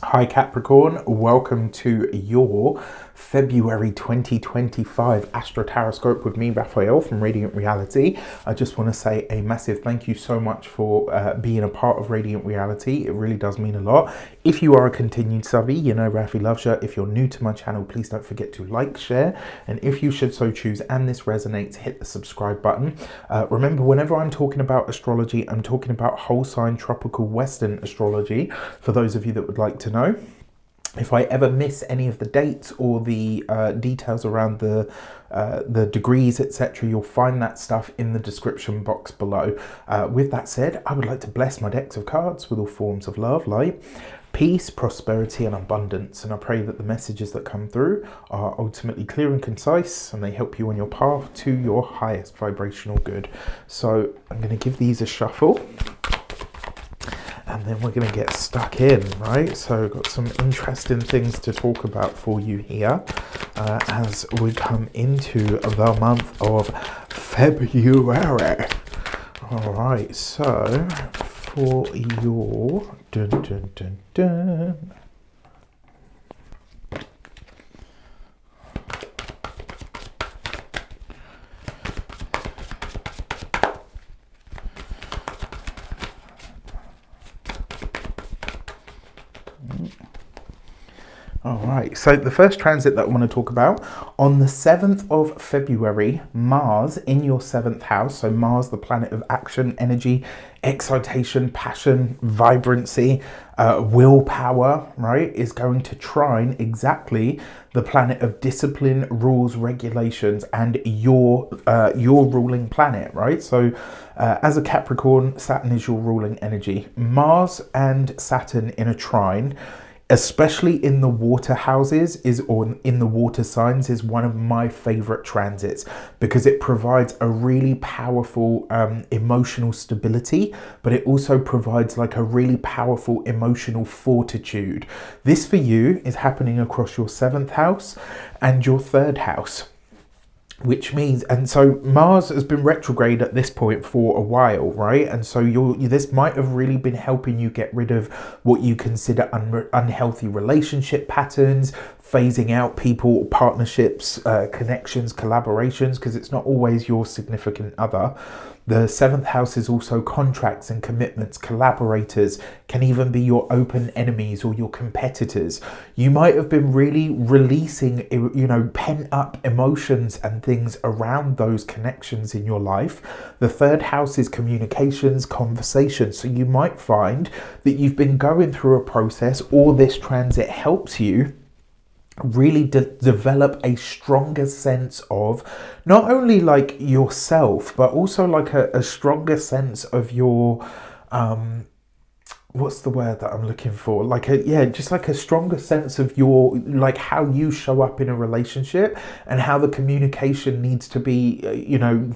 Hi Capricorn, welcome to your February 2025 AstroTarot with me, Raphael from Reydiant Reality. I just want to say a massive thank you so much for being a part of Reydiant Reality. It really does mean a lot. If you are a continued subby, you know Rafi loves you. If you're new to my channel, please don't forget to like, share, and if you should so choose and this resonates, hit the subscribe button. Remember, whenever I'm talking about astrology, I'm talking about whole sign tropical Western astrology, for those of you that would like to know. If I ever miss any of the dates or the details around the degrees, etc., you'll find that stuff in the description box below. With that said, I would like to bless my decks of cards with all forms of love, light, peace, prosperity, and abundance. And I pray that the messages that come through are ultimately clear and concise, and they help you on your path to your highest vibrational good. So I'm going to give these a shuffle. And then we're going to get stuck in, right? So got some interesting things to talk about for you here as we come into the month of February. All right, so for your All right, so the first transit that I want to talk about, on the 7th of February, Mars in your 7th house, so Mars, the planet of action, energy, excitation, passion, vibrancy, willpower, right, is going to trine exactly the planet of discipline, rules, regulations, and your ruling planet, right? So as a Capricorn, Saturn is your ruling energy. Mars and Saturn in a trine, especially in the water houses or in the water signs, is one of my favorite transits because it provides a really powerful emotional stability, but it also provides like a really powerful emotional fortitude. This for you is happening across your 7th house and your 3rd house. Which means, and so Mars has been retrograde at this point for a while, right? And so this might have really been helping you get rid of what you consider unhealthy relationship patterns, phasing out people, partnerships, connections, collaborations, because it's not always your significant other. The 7th house is also contracts and commitments, collaborators, can even be your open enemies or your competitors. You might have been really releasing, pent up emotions and things around those connections in your life. The 3rd house is communications, conversations. So you might find that you've been going through a process, or this transit helps you really develop a stronger sense of not only like yourself, but also like a stronger sense of your what's the word that I'm looking for? Just like a stronger sense of your, like how you show up in a relationship and how the communication needs to be,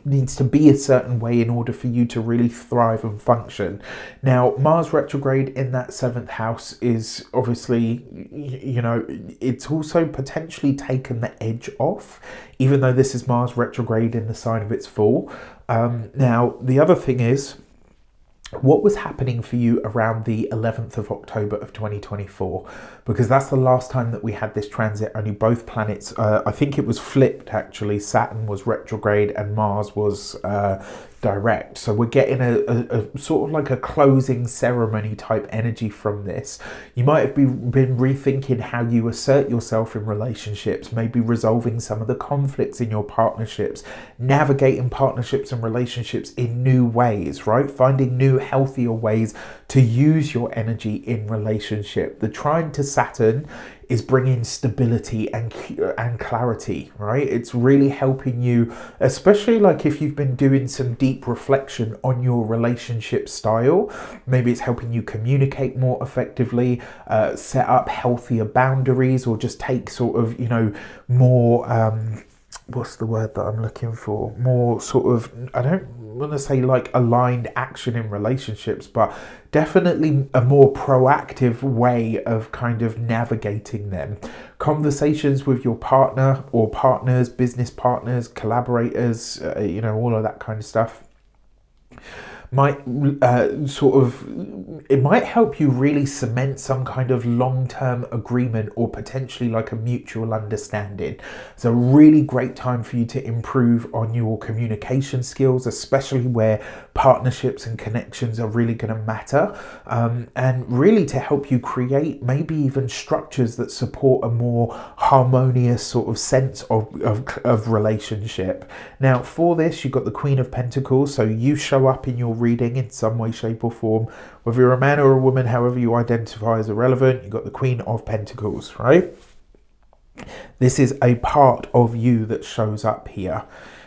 needs to be a certain way in order for you to really thrive and function. Now, Mars retrograde in that 7th house is obviously, it's also potentially taken the edge off, even though this is Mars retrograde in the sign of its fall. Now, the other thing is, what was happening for you around the 11th of October of 2024? Because that's the last time that we had this transit. Only both planets, I think it was flipped actually. Saturn was retrograde and Mars was direct. So we're getting a sort of like a closing ceremony type energy from this. You might have been rethinking how you assert yourself in relationships, maybe resolving some of the conflicts in your partnerships, navigating partnerships and relationships in new ways, right? Finding new healthier ways to use your energy in relationship. The trine to Saturn is bringing stability and clarity, right? It's really helping you, especially like if you've been doing some deep reflection on your relationship style. Maybe it's helping you communicate more effectively, set up healthier boundaries, or just take sort of, more what's the word that I'm looking for? More sort of, I don't want to say like aligned action in relationships, but definitely a more proactive way of kind of navigating them. Conversations with your partner or partners, business partners, collaborators, all of that kind of stuff. might it might help you really cement some kind of long-term agreement or potentially like a mutual understanding. It's a really great time for you to improve on your communication skills, especially where partnerships and connections are really going to matter, and really to help you create maybe even structures that support a more harmonious sort of sense of relationship. Now for this, you've got the Queen of Pentacles, so you show up in your reading in some way, shape or form. Whether you're a man or a woman, however you identify is irrelevant, you've got the Queen of Pentacles, right? This is a part of you that shows up here.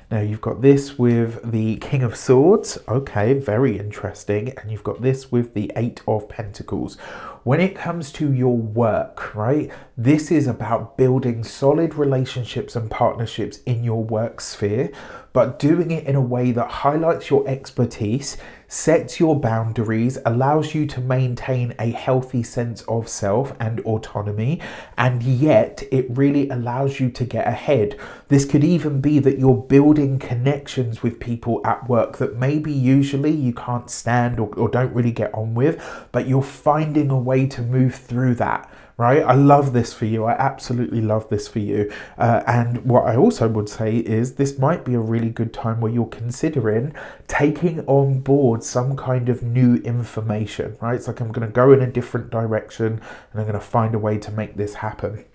Now you've got this with the King of Swords, okay, very interesting, and you've got this with the Eight of Pentacles. When it comes to your work, right, this is about building solid relationships and partnerships in your work sphere, but doing it in a way that highlights your expertise, sets your boundaries, allows you to maintain a healthy sense of self and autonomy, and yet it really allows you to get ahead. This could even be that you're building connections with people at work that maybe usually you can't stand or don't really get on with, but you're finding a way to move through that. Right? I love this for you. I absolutely love this for you. And what I also would say is this might be a really good time where you're considering taking on board some kind of new information, right? It's like I'm going to go in a different direction and I'm going to find a way to make this happen.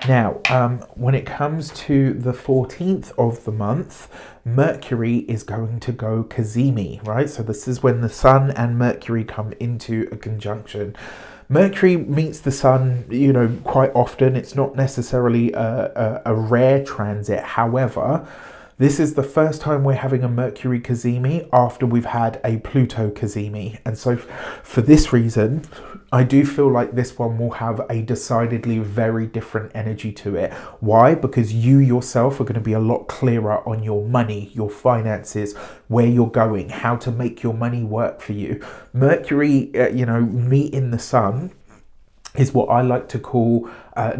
Now, when it comes to the 14th of the month, Mercury is going to go Cazimi, right? So this is when the Sun and Mercury come into a conjunction. Mercury meets the Sun, you know, quite often. It's not necessarily a rare transit. However, this is the first time we're having a Mercury Cazimi after we've had a Pluto Cazimi. And so for this reason, I do feel like this one will have a decidedly very different energy to it. Why? Because you yourself are going to be a lot clearer on your money, your finances, where you're going, how to make your money work for you. Mercury, meeting the Sun is what I like to call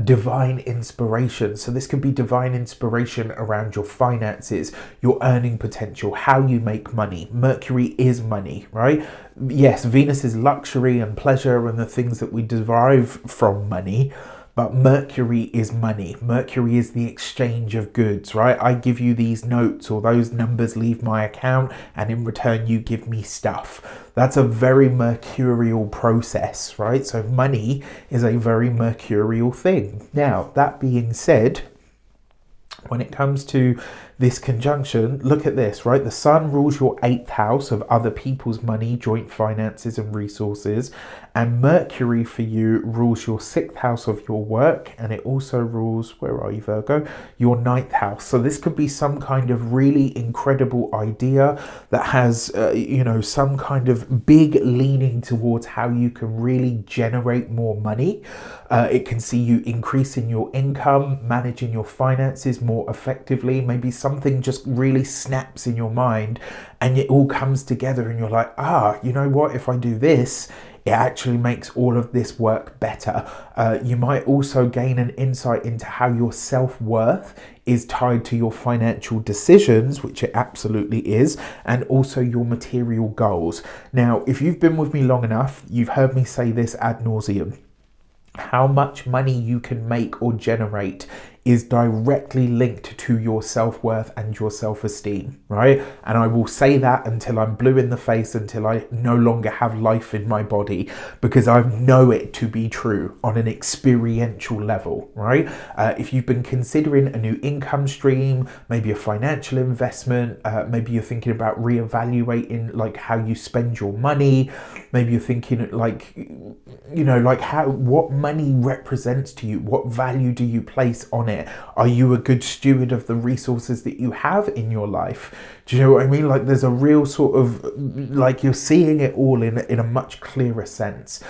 divine inspiration. So this could be divine inspiration around your finances, your earning potential, how you make money. Mercury is money, right? Yes, Venus is luxury and pleasure and the things that we derive from money, but Mercury is money. Mercury is the exchange of goods, right? I give you these notes or those numbers leave my account and in return you give me stuff. That's a very mercurial process, right? So money is a very mercurial thing. Now, that being said, when it comes to this conjunction, look at this, right? The Sun rules your 8th house of other people's money, joint finances and resources. And Mercury for you rules your 6th house of your work. And it also rules, where are you, Virgo? Your 9th house. So this could be some kind of really incredible idea that has, some kind of big leaning towards how you can really generate more money. It can see you increasing your income, managing your finances more effectively. Maybe something just really snaps in your mind and it all comes together and you're like, you know what, if I do this, it actually makes all of this work better. You might also gain an insight into how your self-worth is tied to your financial decisions, which it absolutely is, and also your material goals. Now, if you've been with me long enough, you've heard me say this ad nauseum. How much money you can make or generate is directly linked to your self-worth and your self-esteem, right? And I will say that until I'm blue in the face, until I no longer have life in my body, because I know it to be true on an experiential level, right? If you've been considering a new income stream, maybe a financial investment, maybe you're thinking about reevaluating like how you spend your money, maybe you're thinking what money represents to you, what value do you place on it? Are you a good steward of the resources that you have in your life? Do you know what I mean? Like there's a real sort of, like you're seeing it all in a much clearer sense.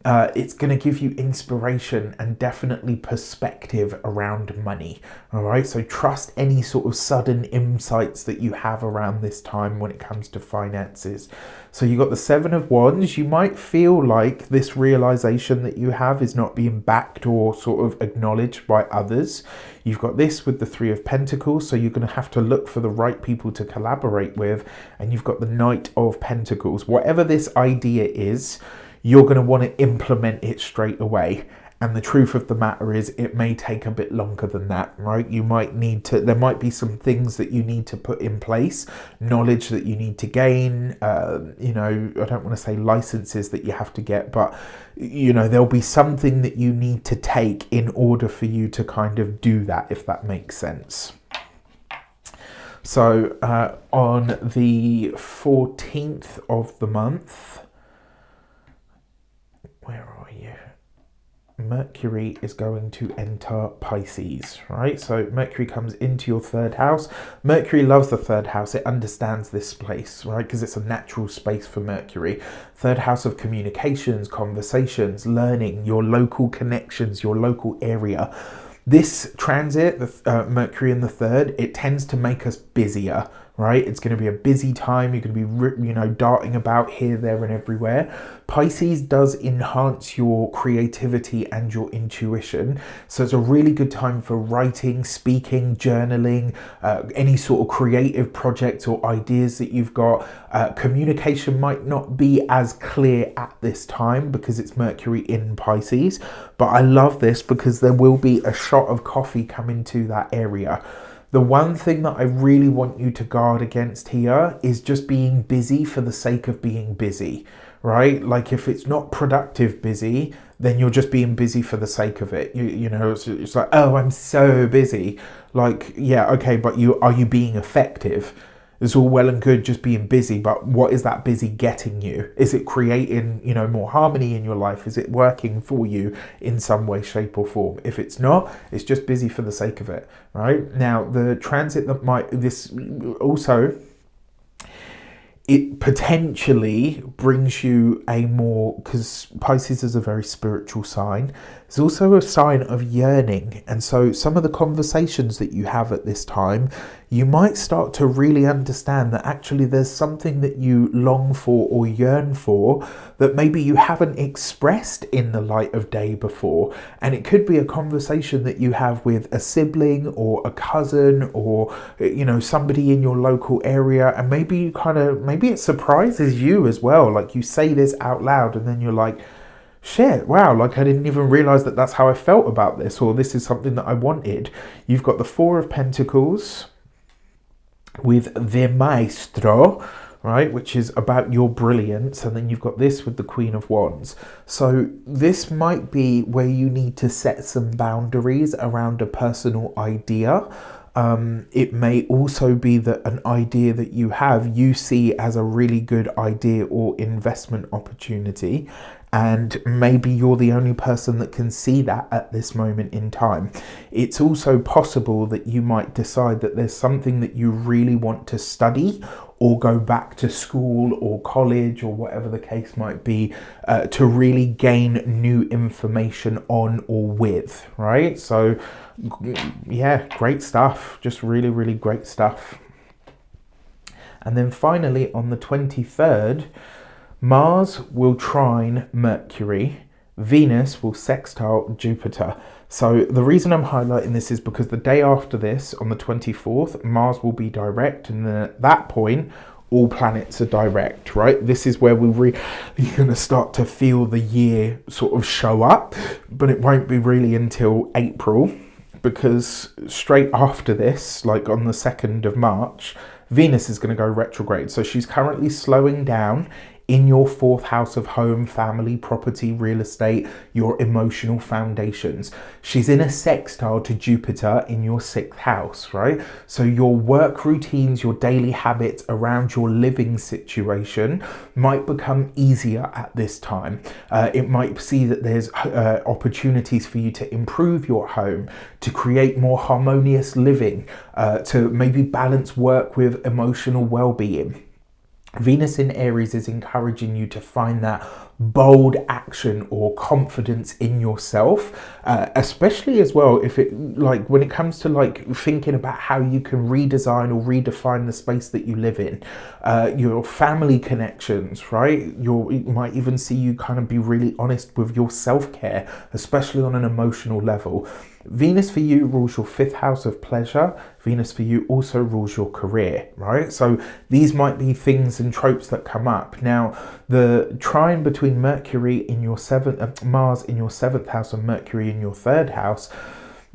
It's going to give you inspiration and definitely perspective around money. All right, so trust any sort of sudden insights that you have around this time when it comes to finances. So you got the Seven of Wands. You might feel like this realization that you have is not being backed or sort of acknowledged by others. You've got this with the Three of Pentacles, so you're going to have to look for the right people to collaborate with. And you've got the Knight of Pentacles. Whatever this idea is, you're going to want to implement it straight away. And the truth of the matter is, it may take a bit longer than that, right? You might need to, there might be some things that you need to put in place, knowledge that you need to gain, you know, I don't want to say licenses that you have to get, but, you know, there'll be something that you need to take in order for you to kind of do that, if that makes sense. So on the 14th of the month, where are you? Mercury is going to enter Pisces, right? So Mercury comes into your third house. Mercury loves the third house. It understands this place, right? Because it's a natural space for Mercury. Third house of communications, conversations, learning, your local connections, your local area. This transit, Mercury in the third, it tends to make us busier, right? It's going to be a busy time. You're going to be, you know, darting about here, there, and everywhere. Pisces does enhance your creativity and your intuition. So it's a really good time for writing, speaking, journaling, any sort of creative projects or ideas that you've got. Communication might not be as clear at this time because it's Mercury in Pisces. But I love this because there will be a shot of coffee coming to that area. The one thing that I really want you to guard against here is just being busy for the sake of being busy, right? Like if it's not productive busy, then you're just being busy for the sake of it. You know, it's like, oh, I'm so busy. Like, yeah, okay, but are you being effective? It's all well and good just being busy, but what is that busy getting you? Is it creating, you know, more harmony in your life? Is it working for you in some way, shape or form? If it's not, it's just busy for the sake of it, right? Now, the transit that this also, it potentially brings you a more, because Pisces is a very spiritual sign, it's also a sign of yearning. And so some of the conversations that you have at this time, you might start to really understand that actually there's something that you long for or yearn for that maybe you haven't expressed in the light of day before. And it could be a conversation that you have with a sibling or a cousin or, you know, somebody in your local area. And maybe you maybe it surprises you as well. Like you say this out loud and then you're like, shit, wow, like I didn't even realize that that's how I felt about this, or this is something that I wanted. You've got the Four of Pentacles with the Maestro, right, which is about your brilliance, and then you've got this with the Queen of Wands. So this might be where you need to set some boundaries around a personal idea. It may also be that an idea that you see as a really good idea or investment opportunity, and maybe you're the only person that can see that at this moment in time. It's also possible that you might decide that there's something that you really want to study or go back to school or college or whatever the case might be, to really gain new information on or with, right? So yeah, great stuff. Just really, really great stuff. And then finally on the 23rd, Mars will trine Mercury, Venus will sextile Jupiter. So the reason I'm highlighting this is because the day after this, on the 24th, Mars will be direct, and then at that point, all planets are direct, right? This is where we're really going to start to feel the year sort of show up, but it won't be really until April, because straight after this, like on the 2nd of March, Venus is going to go retrograde. So she's currently slowing down in your 4th house of home, family, property, real estate, your emotional foundations. She's in a sextile to Jupiter in your 6th house, right? So your work routines, your daily habits around your living situation might become easier at this time. It might see that there's opportunities for you to improve your home, to create more harmonious living, to maybe balance work with emotional well-being. Venus in Aries is encouraging you to find that bold action or confidence in yourself, especially as well if it, like, when it comes to like thinking about how you can redesign or redefine the space that you live in, your family connections, right? It might even see you kind of be really honest with your self-care, especially on an emotional level. Venus for you rules your 5th house of pleasure. Venus for you also rules your career, right? So these might be things and tropes that come up. Now, the trine between Mercury in your 7th, Mars in your 7th house and Mercury in your 3rd house,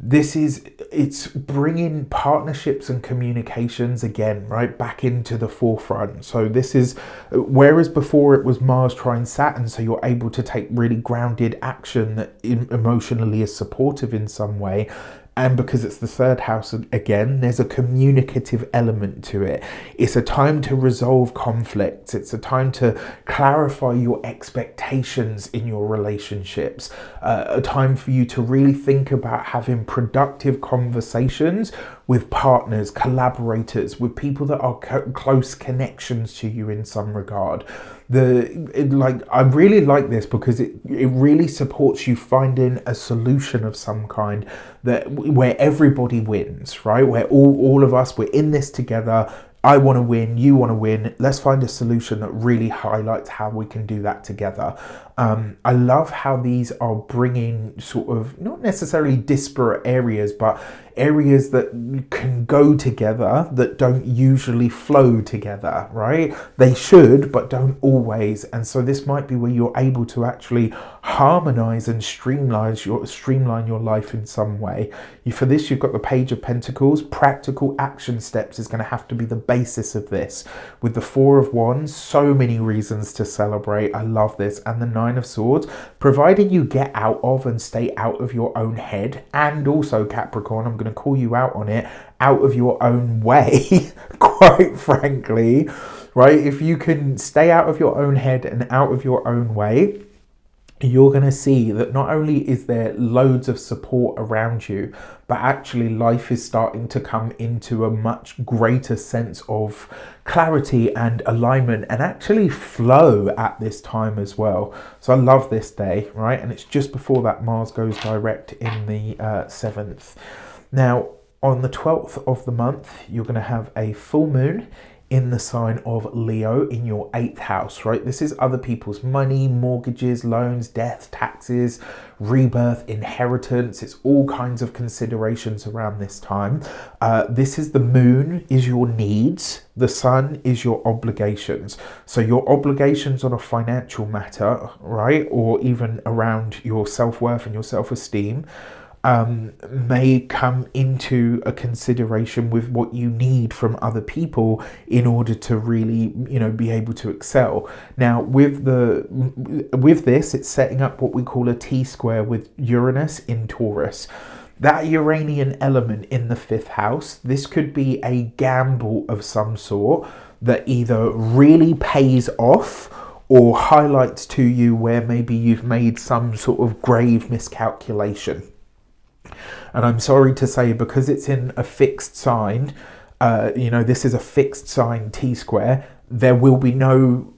it's bringing partnerships and communications again, right, back into the forefront. So this is, whereas before it was Mars trine Saturn, so you're able to take really grounded action that emotionally is supportive in some way. And because it's the 3rd house again, there's a communicative element to it. It's a time to resolve conflicts. It's a time to clarify your expectations in your relationships. A time for you to really think about having productive conversations with partners, collaborators, with people that are close connections to you in some regard. I really like this because it really supports you finding a solution of some kind where everybody wins, right? Where all of us, we're in this together. I want to win, you want to win. Let's find a solution that really highlights how we can do that together. I love how these are bringing sort of, not necessarily disparate areas, but areas that can go together that don't usually flow together, right? They should, but don't always. And so this might be where you're able to actually harmonize and streamline your life in some way. For this, you've got the Page of Pentacles. Practical action steps is going to have to be the basis of this. With the 4 of Wands, so many reasons to celebrate. I love this. And the 9 of Swords, provided you get out of and stay out of your own head, and also, Capricorn, I'm going to call you out on it, out of your own way, quite frankly, right? If you can stay out of your own head and out of your own way, you're going to see that not only is there loads of support around you, but actually life is starting to come into a much greater sense of clarity and alignment and actually flow at this time as well. So I love this day, right? And it's just before that Mars goes direct in the 7th. Now, on the 12th of the month, you're going to have a full moon in the sign of Leo in your 8th house, right? This is other people's money, mortgages, loans, death, taxes, rebirth, inheritance. It's all kinds of considerations around this time. This is the moon is your needs. The sun is your obligations. So your obligations on a financial matter, right? Or even around your self-worth and your self-esteem, may come into a consideration with what you need from other people in order to really, be able to excel. Now, with this, it's setting up what we call a T-square with Uranus in Taurus. That Uranian element in the 5th house, this could be a gamble of some sort that either really pays off or highlights to you where maybe you've made some sort of grave miscalculation. And I'm sorry to say, because it's in a fixed sign, this is a fixed sign T-square, there will be no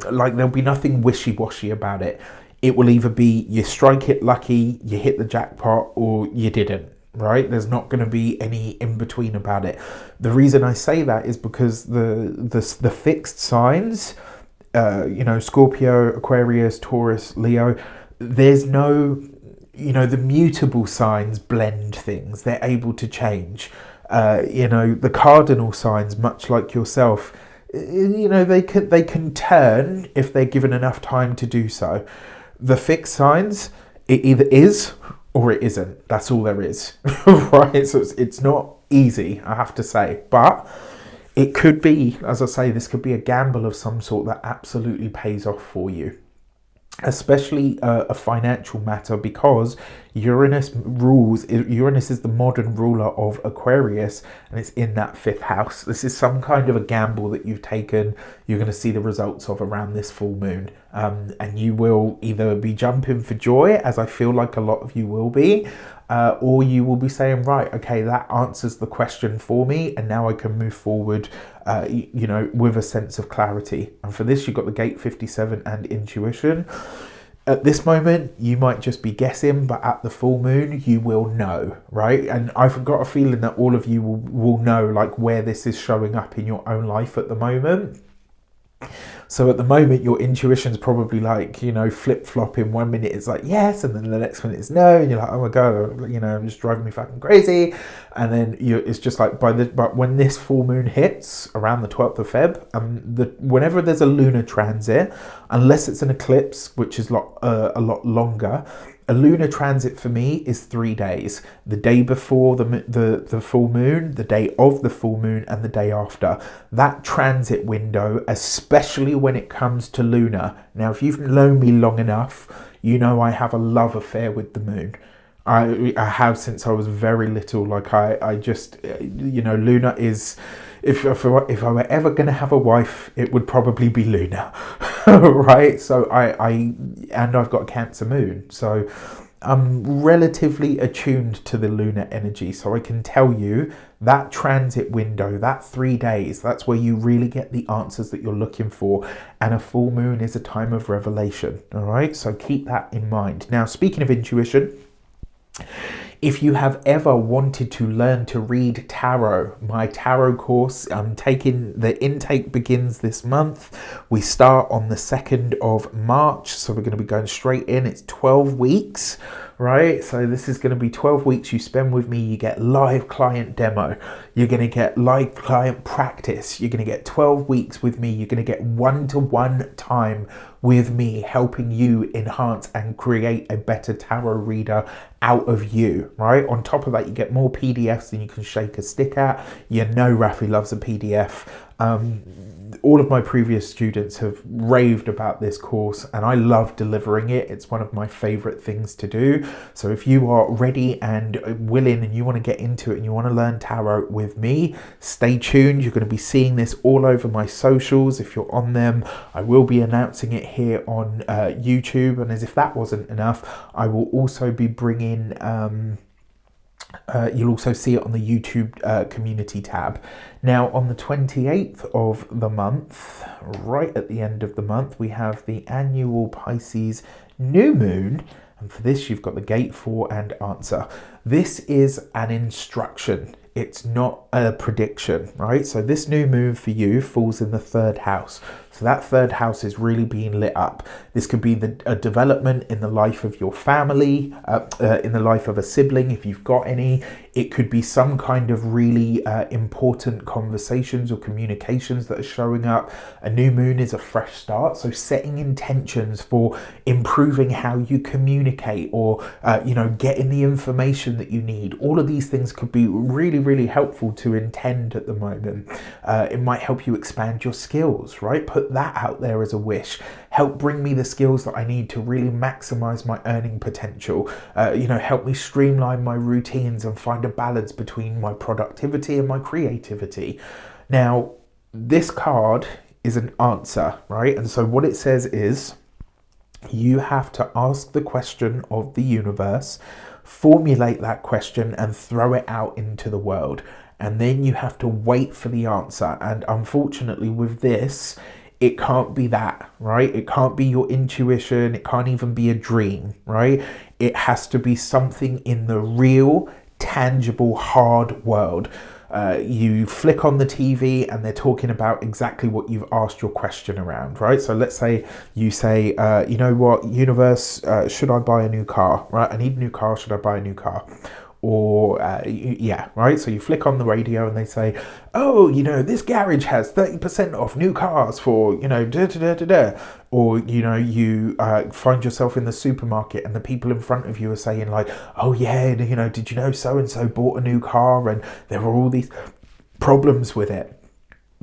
there'll be nothing wishy-washy about it. It will either be you strike it lucky, you hit the jackpot, or you didn't, right? There's not going to be any in between about it. The reason I say that is because the fixed signs, Scorpio, Aquarius, Taurus, Leo, there's no, the mutable signs blend things. They're able to change. The cardinal signs, much like yourself, they can turn if they're given enough time to do so. The fixed signs, it either is or it isn't. That's all there is, right? So it's not easy, I have to say. But it could be, as I say, this could be a gamble of some sort that absolutely pays off for you. Especially a financial matter, because Uranus is the modern ruler of Aquarius, and it's in that 5th house. This is some kind of a gamble that you've taken. You're going to see the results of around this full moon. And you will either be jumping for joy, as I feel like a lot of you will be, or you will be saying, right, okay, that answers the question for me, and now I can move forward, with a sense of clarity. And for this, you've got the gate 57 and intuition. At this moment, you might just be guessing, but at the full moon, you will know, right? And I've got a feeling that all of you will know, like, where this is showing up in your own life at the moment. So at the moment, your intuition's probably like, flip-flopping. 1 minute it's like yes, and then the next minute it's no, and you're like, oh my god, I'm just driving me fucking crazy. And then it's just like but when this full moon hits around the 12th of Feb, whenever there's a lunar transit, unless it's an eclipse, which is a lot longer. A lunar transit for me is 3 days. The day before the full moon, the day of the full moon, and the day after. That transit window, especially when it comes to lunar. Now, if you've known me long enough, you know I have a love affair with the moon. I have since I was very little. Like I just, Luna is... If I were ever going to have a wife, it would probably be Luna, right? So I've got a Cancer moon, so I'm relatively attuned to the lunar energy. So I can tell you that transit window, that 3 days, that's where you really get the answers that you're looking for. And a full moon is a time of revelation, all right? So keep that in mind. Now, speaking of intuition, if you have ever wanted to learn to read tarot, my tarot course, the intake begins this month. We start on the 2nd of March, so we're going to be going straight in. It's 12 weeks, right? So this is going to be 12 weeks you spend with me. You get live client demo. You're going to get live client practice. You're going to get 12 weeks with me. You're going to get one-to-one time with me, helping you enhance and create a better tarot reader out of you, right? On top of that, you get more PDFs than you can shake a stick at. Rafi loves a PDF. All of my previous students have raved about this course, and I love delivering it. It's one of my favorite things to do. So if you are ready and willing and you want to get into it and you want to learn tarot with me, stay tuned. You're going to be seeing this all over my socials. If you're on them, I will be announcing it here on YouTube. And as if that wasn't enough, I will also be bringing you'll also see it on the YouTube community tab. Now, on the 28th of the month, right at the end of the month, we have the annual Pisces new moon. And for this, you've got the gate 4 and answer. This is an instruction. It's not a prediction, right? So this new moon for you falls in the 3rd house. So that 3rd house is really being lit up. This could be a development in the life of your family, in the life of a sibling, if you've got any. It could be some kind of really important conversations or communications that are showing up. A new moon is a fresh start. So setting intentions for improving how you communicate or, getting the information that you need. All of these things could be really, really helpful to intend at the moment. It might help you expand your skills, right? Put that out there as a wish. Help bring me the skills that I need to really maximize my earning potential. Help me streamline my routines and find a balance between my productivity and my creativity. Now, this card is an answer, right? And so what it says is you have to ask the question of the universe, formulate that question and throw it out into the world. And then you have to wait for the answer. And unfortunately with this, it can't be that, right? It can't be your intuition. It can't even be a dream, right? It has to be something in the real, tangible, hard world. You flick on the TV and they're talking about exactly what you've asked your question around, right? So let's say you say, you know what, universe, should I buy a new car, right? I need a new car, should I buy a new car? Or, yeah, right? So you flick on the radio and they say, oh, this garage has 30% off new cars for, da da da da da. Or, you find yourself in the supermarket and the people in front of you are saying like, oh yeah, did you know so-and-so bought a new car and there were all these problems with it.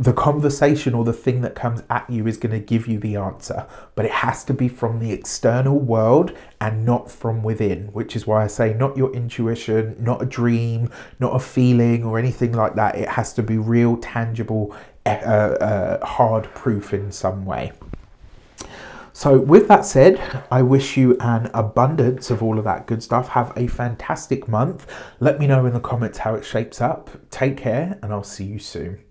the conversation or the thing that comes at you is going to give you the answer, but it has to be from the external world and not from within, which is why I say not your intuition, not a dream, not a feeling or anything like that. It has to be real, tangible, hard proof in some way. So with that said, I wish you an abundance of all of that good stuff. Have a fantastic month. Let me know in the comments how it shapes up. Take care, and I'll see you soon.